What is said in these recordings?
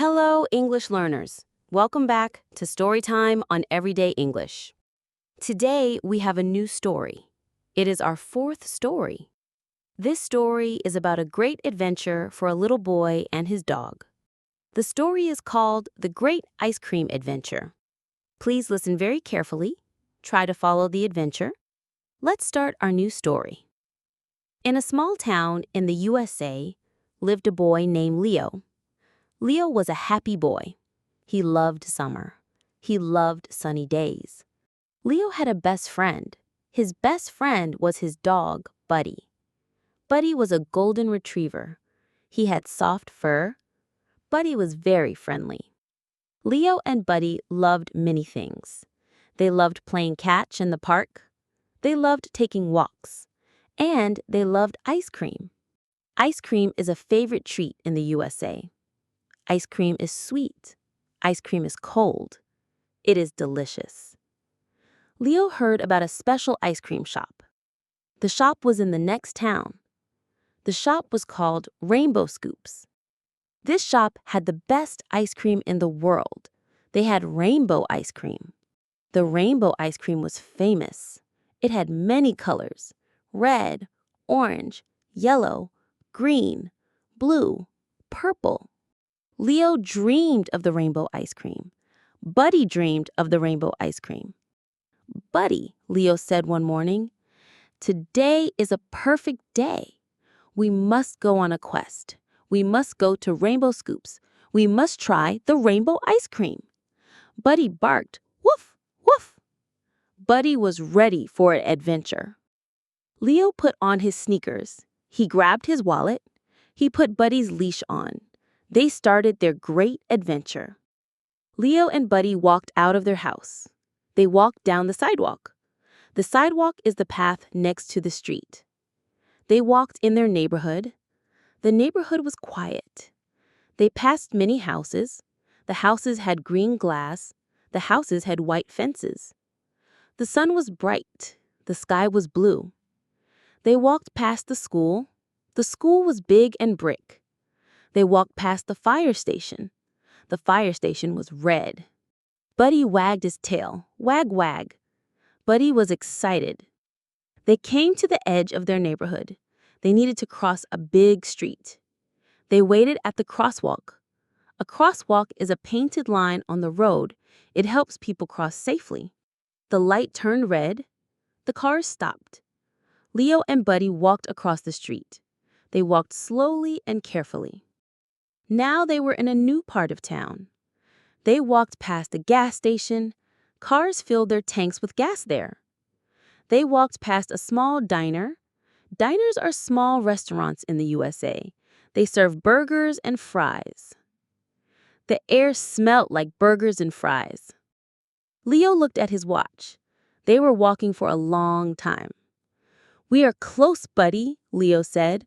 Hello, English learners. Welcome back to Storytime on Everyday English. Today, we have a new story. It is our fourth story. This story is about a great adventure for a little boy and his dog. The story is called The Great Ice Cream Adventure. Please listen very carefully. Try to follow the adventure. Let's start our new story. In a small town in the USA lived a boy named Leo. Leo was a happy boy. He loved summer. He loved sunny days. Leo had a best friend. His best friend was his dog, Buddy. Buddy was a golden retriever. He had soft fur. Buddy was very friendly. Leo and Buddy loved many things. They loved playing catch in the park. They loved taking walks. And they loved ice cream. Ice cream is a favorite treat in the USA. Ice cream is sweet. Ice cream is cold. It is delicious. Leo heard about a special ice cream shop. The shop was in the next town. The shop was called Rainbow Scoops. This shop had the best ice cream in the world. They had rainbow ice cream. The rainbow ice cream was famous. It had many colors: red, orange, yellow, green, blue, purple. Leo dreamed of the rainbow ice cream. Buddy dreamed of the rainbow ice cream. Buddy, Leo said one morning, "Today is a perfect day. We must go on a quest. We must go to Rainbow Scoops. We must try the rainbow ice cream." Buddy barked, "Woof, woof." Buddy was ready for an adventure. Leo put on his sneakers. He grabbed his wallet. He put Buddy's leash on. They started their great adventure. Leo and Buddy walked out of their house. They walked down the sidewalk. The sidewalk is the path next to the street. They walked in their neighborhood. The neighborhood was quiet. They passed many houses. The houses had green glass. The houses had white fences. The sun was bright. The sky was blue. They walked past the school. The school was big and brick. They walked past the fire station. The fire station was red. Buddy wagged his tail. Wag, wag. Buddy was excited. They came to the edge of their neighborhood. They needed to cross a big street. They waited at the crosswalk. A crosswalk is a painted line on the road. It helps people cross safely. The light turned red. The cars stopped. Leo and Buddy walked across the street. They walked slowly and carefully. Now they were in a new part of town. They walked past a gas station. Cars filled their tanks with gas there. They walked past a small diner. Diners are small restaurants in the USA. They serve burgers and fries. The air smelled like burgers and fries. Leo looked at his watch. They were walking for a long time. "We are close, Buddy," Leo said.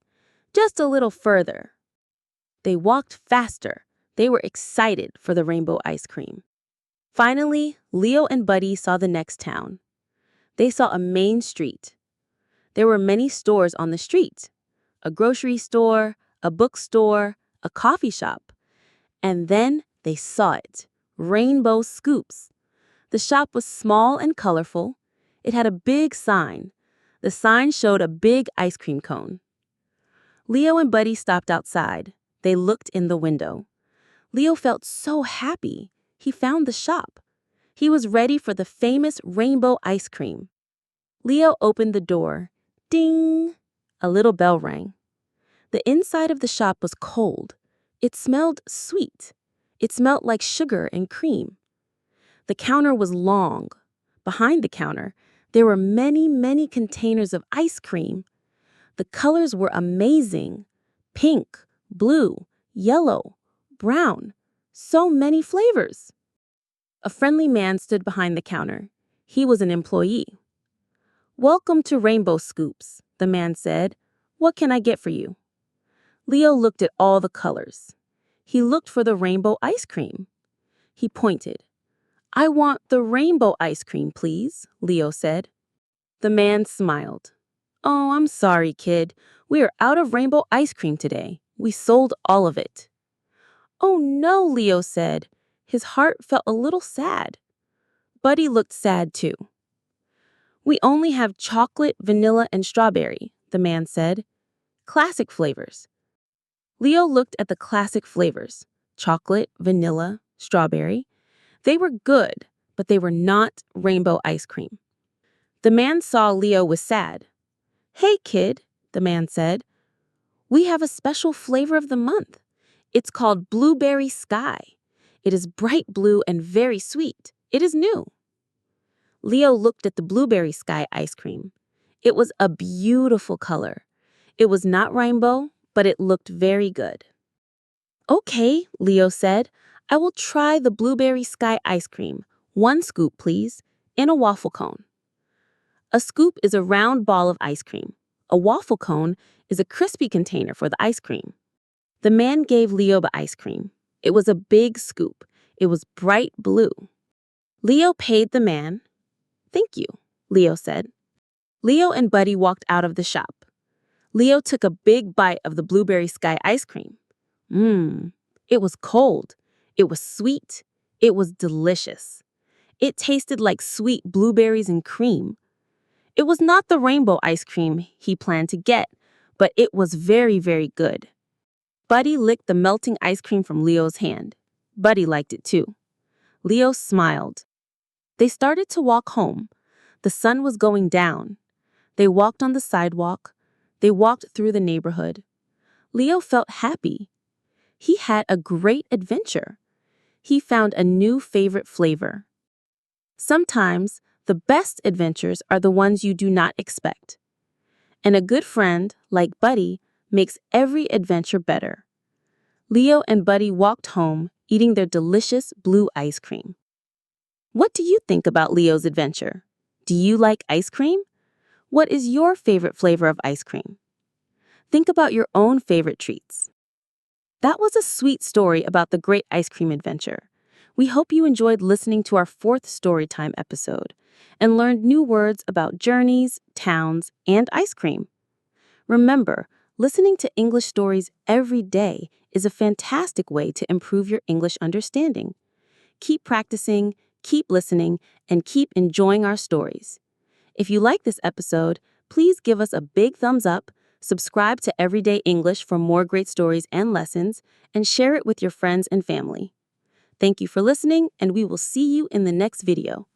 "Just a little further." They walked faster. They were excited for the rainbow ice cream. Finally, Leo and Buddy saw the next town. They saw a main street. There were many stores on the street: a grocery store, a bookstore, a coffee shop. And then they saw it: Rainbow Scoops. The shop was small and colorful. It had a big sign. The sign showed a big ice cream cone. Leo and Buddy stopped outside. They looked in the window. Leo felt so happy. He found the shop. He was ready for the famous rainbow ice cream. Leo opened the door. Ding! A little bell rang. The inside of the shop was cold. It smelled sweet. It smelled like sugar and cream. The counter was long. Behind the counter, there were many, many containers of ice cream. The colors were amazing: pink, blue, yellow, brown. So many flavors. A friendly man stood behind the counter. He was an employee. "Welcome to Rainbow Scoops," the man said. "What can I get for you?" Leo looked at all the colors. He looked for the rainbow ice cream. He pointed. "I want the rainbow ice cream, please," Leo said. The man smiled. "Oh, I'm sorry, kid. We are out of rainbow ice cream today. We sold all of it." Oh no, Leo said. His heart felt a little sad. Buddy looked sad too. We only have chocolate, vanilla, and strawberry, the man said. Classic flavors. Leo looked at the classic flavors chocolate, vanilla, strawberry. They were good, but they were not rainbow ice cream. The man saw Leo was sad. Hey, kid, the man said. We have a special flavor of the month. It's called Blueberry Sky. It is bright blue and very sweet. It is new. Leo looked at the Blueberry Sky ice cream. It was a beautiful color. It was not rainbow, but it looked very good. Okay, Leo said. I will try the Blueberry Sky ice cream. 1 scoop, please, in a waffle cone. A scoop is a round ball of ice cream. A waffle cone is a crispy container for the ice cream. The man gave Leo the ice cream. It was a big scoop. It was bright blue. Leo paid the man. Thank you, Leo said. Leo and Buddy walked out of the shop. Leo took a big bite of the Blueberry Sky ice cream. It was cold. It was sweet. It was delicious. It tasted like sweet blueberries and cream. It was not the rainbow ice cream he planned to get, but it was very, very good. Buddy licked the melting ice cream from Leo's hand. Buddy liked it too. Leo smiled. They started to walk home. The sun was going down. They walked on the sidewalk. They walked through the neighborhood. Leo felt happy. He had a great adventure. He found a new favorite flavor. Sometimes, the best adventures are the ones you do not expect. And a good friend, like Buddy, makes every adventure better. Leo and Buddy walked home, eating their delicious blue ice cream. What do you think about Leo's adventure? Do you like ice cream? What is your favorite flavor of ice cream? Think about your own favorite treats. That was a sweet story about the great ice cream adventure. We hope you enjoyed listening to our 4th Storytime episode and learned new words about journeys, towns, and ice cream. Remember, listening to English stories every day is a fantastic way to improve your English understanding. Keep practicing, keep listening, and keep enjoying our stories. If you like this episode, please give us a big thumbs up, subscribe to Everyday English for more great stories and lessons, and share it with your friends and family. Thank you for listening, and we will see you in the next video.